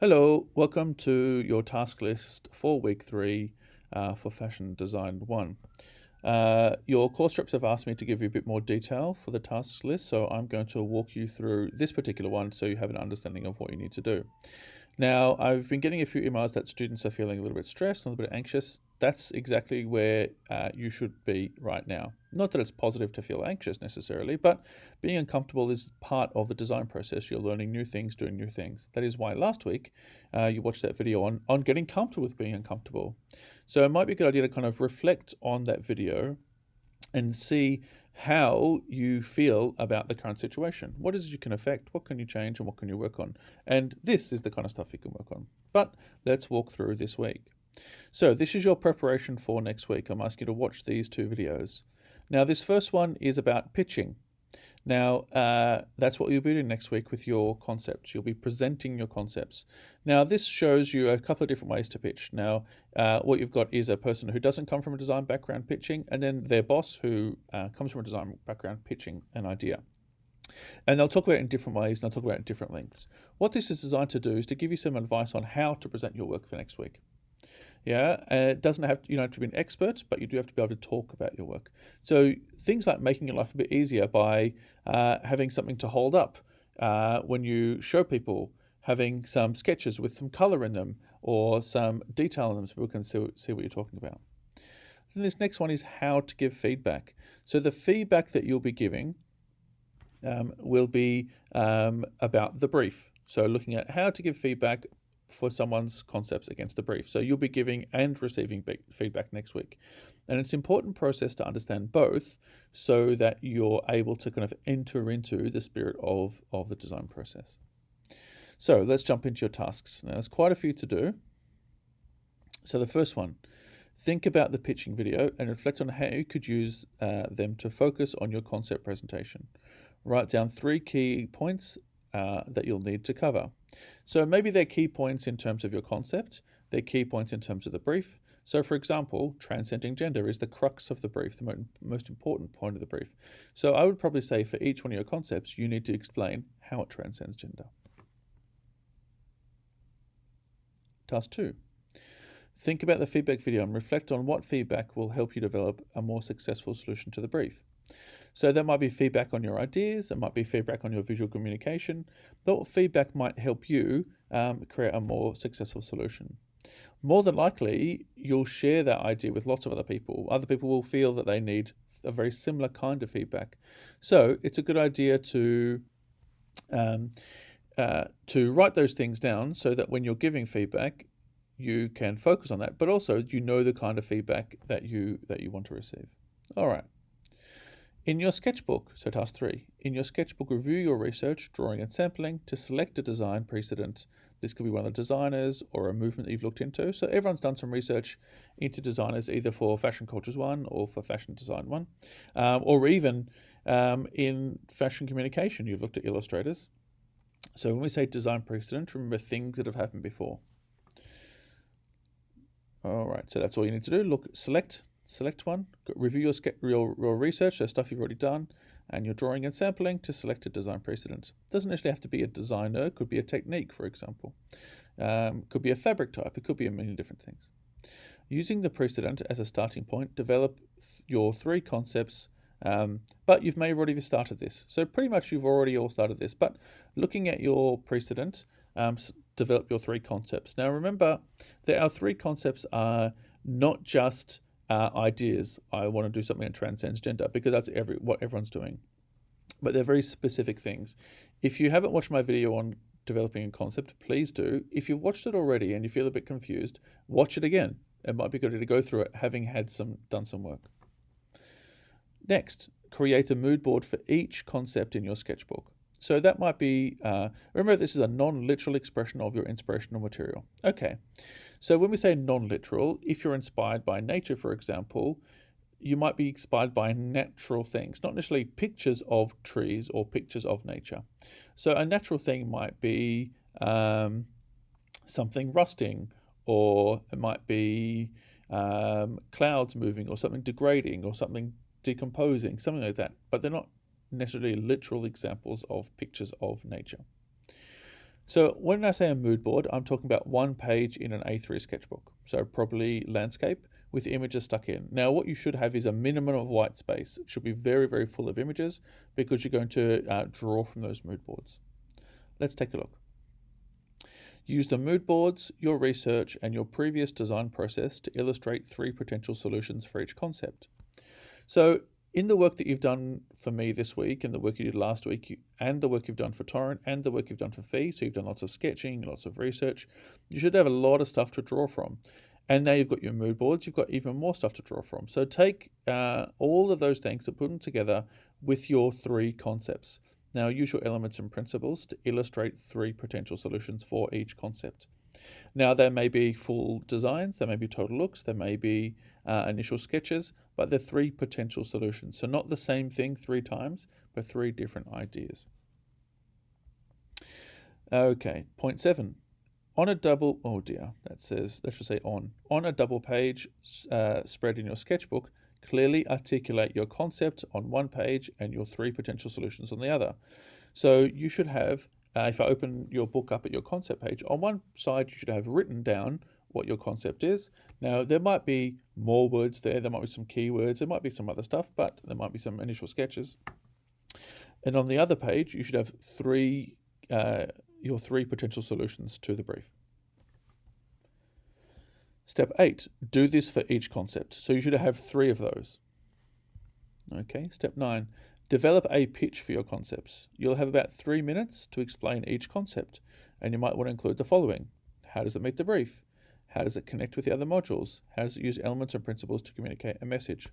Hello, welcome to your task list for week 3 for Fashion Design 1. Your course reps have asked me to give you a bit more detail for the task list, so I'm going to walk you through this particular one so you have an understanding of what you need to do. Now, I've been getting a few emails that students are feeling a little bit stressed, a little bit anxious. That's exactly where you should be right now. Not that it's positive to feel anxious necessarily, but being uncomfortable is part of the design process. You're learning new things, doing new things. That is why last week you watched that video on getting comfortable with being uncomfortable. So it might be a good idea to kind of reflect on that video and see how you feel about the current situation. What is it you can affect? What can you change? And what can you work on? And this is the kind of stuff you can work on. But let's walk through this week. So this is your preparation for next week. I'm asking you to watch these 2 videos. Now, this first one is about pitching. Now, that's what you'll be doing next week with your concepts. You'll be presenting your concepts. Now, this shows you a couple of different ways to pitch. Now, what you've got is a person who doesn't come from a design background pitching, and then their boss who comes from a design background pitching an idea. And they'll talk about it in different ways, and they'll talk about it in different lengths. What this is designed to do is to give you some advice on how to present your work for next week. Yeah, it doesn't have you don't have to be an expert, but you do have to be able to talk about your work. So things like making your life a bit easier by having something to hold up when you show people, having some sketches with some color in them or some detail in them so people can see what you're talking about. Then this next one is how to give feedback. So the feedback that you'll be giving will be about the brief. So looking at how to give feedback for someone's concepts against the brief. So you'll be giving and receiving feedback next week. And it's an important process to understand both so that you're able to kind of enter into the spirit of the design process. So let's jump into your tasks. Now, there's quite a few to do. So the first one, think about the pitching video and reflect on how you could use them to focus on your concept presentation. Write down 3 key points that you'll need to cover. So maybe they're key points in terms of your concept, they're key points in terms of the brief. So for example, transcending gender is the crux of the brief, the most important point of the brief. So I would probably say for each one of your concepts, you need to explain how it transcends gender. Task 2. Think about the feedback video and reflect on what feedback will help you develop a more successful solution to the brief. So that might be feedback on your ideas, it might be feedback on your visual communication, but what feedback might help you create a more successful solution. More than likely, you'll share that idea with lots of other people. Other people will feel that they need a very similar kind of feedback. So it's a good idea to write those things down so that when you're giving feedback, you can focus on that, but also you know the kind of feedback that you want to receive. All right. In your sketchbook, so task 3, in your sketchbook, review your research, drawing and sampling to select a design precedent. This could be one of the designers or a movement that you've looked into. So everyone's done some research into designers either for Fashion Cultures 1 or for Fashion Design 1, or even in fashion communication, you've looked at illustrators. So when we say design precedent, remember things that have happened before. All right, so that's all you need to do. Select one, review your research, so stuff you've already done, and your drawing and sampling to select a design precedent. It doesn't necessarily have to be a designer, it could be a technique, for example. Could be a fabric type, it could be a million different things. Using the precedent as a starting point, develop your 3 concepts, but you may have already started this. So pretty much you've already all started this, but looking at your precedent, develop your 3 concepts. Now remember that our 3 concepts are not just ideas. I want to do something that transcends gender because that's what everyone's doing. But they're very specific things. If you haven't watched my video on developing a concept, please do. If you've watched it already and you feel a bit confused, watch it again. It might be good to go through it having done some work. Next, create a mood board for each concept in your sketchbook. So that might be, remember this is a non-literal expression of your inspirational material. Okay, so when we say non-literal, if you're inspired by nature, for example, you might be inspired by natural things, not necessarily pictures of trees or pictures of nature. So a natural thing might be something rusting, or it might be clouds moving, or something degrading, or something decomposing, something like that, but they're not necessarily literal examples of pictures of nature. So when I say a mood board, I'm talking about one page in an A3 sketchbook. So probably landscape with images stuck in. Now what you should have is a minimum of white space. It should be very, very full of images because you're going to draw from those mood boards. Let's take a look. Use the mood boards, your research, and your previous design process to illustrate 3 potential solutions for each concept. So in the work that you've done for me this week, and the work you did last week, and the work you've done for Torrent, and the work you've done for Fee, so you've done lots of sketching, lots of research, you should have a lot of stuff to draw from. And now you've got your mood boards, you've got even more stuff to draw from. So take all of those things and put them together with your 3 concepts. Now use your elements and principles to illustrate 3 potential solutions for each concept. Now there may be full designs, there may be total looks, there may be initial sketches, but they're 3 potential solutions. So not the same thing 3 times, but 3 different ideas. Okay, point 7. On a double, oh dear, that says, let's just say on a double page spread in your sketchbook, clearly articulate your concept on one page and your 3 potential solutions on the other. So you should have, if I open your book up at your concept page, on one side you should have written down what your concept is. Now there might be more words there might be some keywords, there might be some other stuff, but there might be some initial sketches. And on the other page you should have your 3 potential solutions to the brief. Step 8, do this for each concept. So you should have 3 of those. Okay, step 9, develop a pitch for your concepts. You'll have about 3 minutes to explain each concept, and you might want to include the following. How does it meet the brief? How does it connect with the other modules? How does it use elements and principles to communicate a message?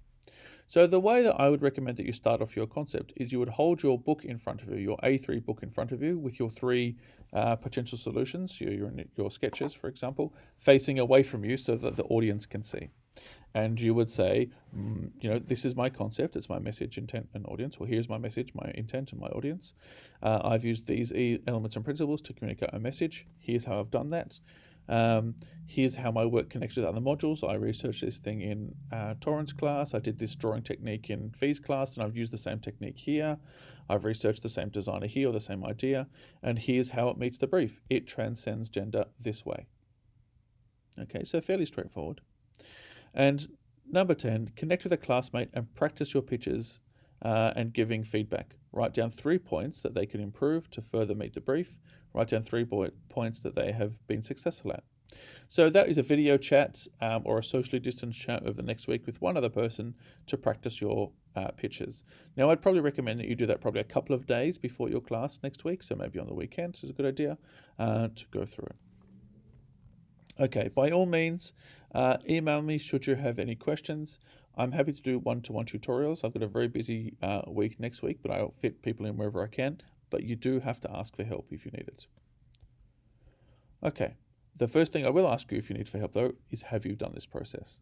So the way that I would recommend that you start off your concept is you would hold your book in front of you, your A3 book in front of you with your 3 potential solutions, your sketches, for example, facing away from you so that the audience can see. And you would say, this is my concept, it's my message, intent, and audience. Well, here's my message, my intent, and my audience. I've used these elements and principles to communicate a message. Here's how I've done that. Here's how my work connects with other modules. I researched this thing in Torrent's class. I did this drawing technique in Fee's class, and I've used the same technique here. I've researched the same designer here, or the same idea, and here's how it meets the brief. It transcends gender this way. Okay, so fairly straightforward. And number 10, connect with a classmate and practice your pitches and giving feedback. Write down 3 points that they can improve to further meet the brief. Write down 3 points that they have been successful at. So that is a video chat or a socially distanced chat over the next week with one other person to practice your pitches. Now I'd probably recommend that you do that probably a couple of days before your class next week, so maybe on the weekend is a good idea to go through it. Okay, by all means, email me should you have any questions. I'm happy to do one-to-one tutorials. I've got a very busy week next week, but I'll fit people in wherever I can. But you do have to ask for help if you need it. Okay, the first thing I will ask you if you need for help though is, have you done this process?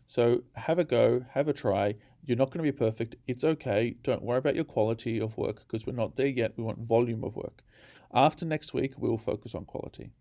So have a go, have a try. You're not going to be perfect. It's okay. Don't worry about your quality of work because we're not there yet. We want volume of work. After next week, we'll focus on quality.